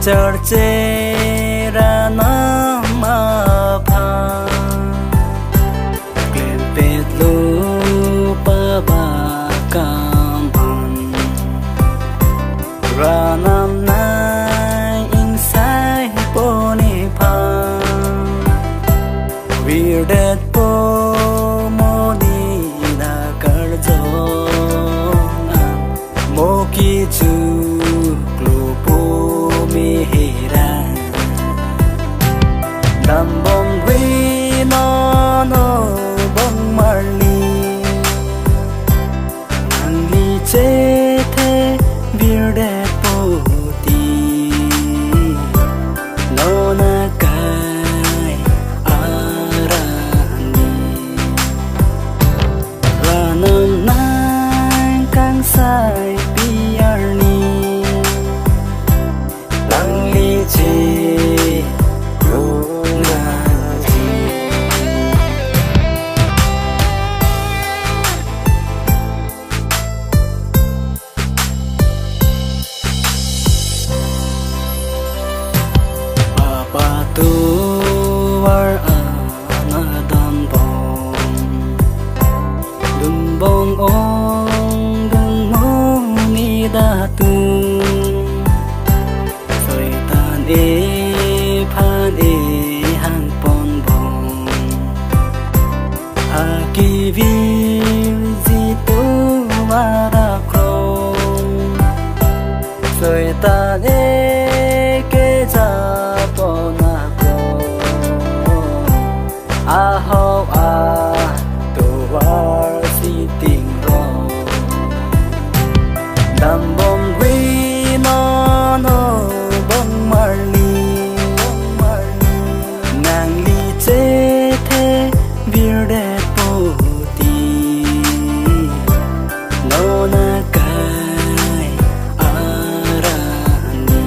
chợt chê ra nó mà pha kèm biệt lu ba ba cam hòn ra năm nay in sai boni pha wir det po moni da kar jo mo ki chu đầm bông vi nó bông marli nàng ly chế thế bir đẹp bồ tì nó na kai arani ra nang nang kang sai piarni nàng ly chế tu war ana dan bong ong dung mong ni da tu soi tan phan han pon bong a ki vi zi tu wa da krong soi tan ke ja pon a ho a tu war si ting ro đầm bông vi nó bông marli nàng ly chế thế bir đẹp bồ tì nó na kai arani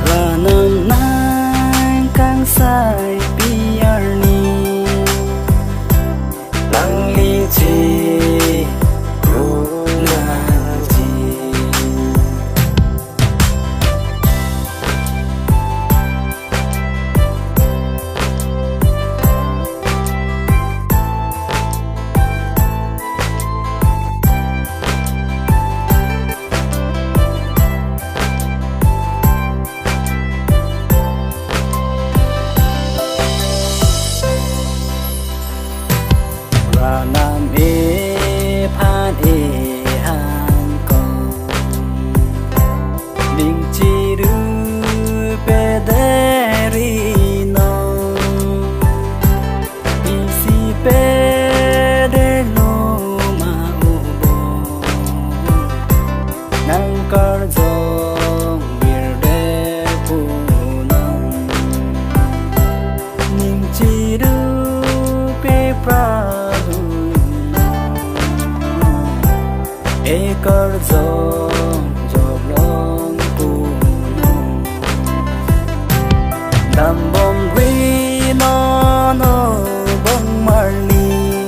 ra nang nang kang sai nam phan han con mình chỉ đưa về đây no isi pe de no ma ubo nang kar jong wir de pu nong mình chỉ đưa pe pra ekar jong long pu nong đầm bông vi nó bông marli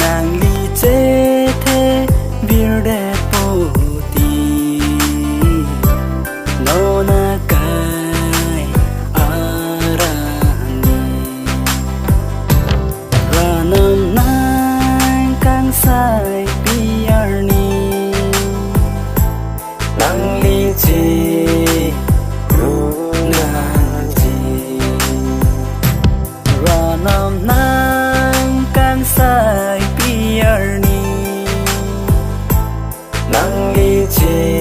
nàng ly chế thế bir đẹp bồ tì nó na kai arani ra nang nang kang sai nam nang kang sai piarni nang li che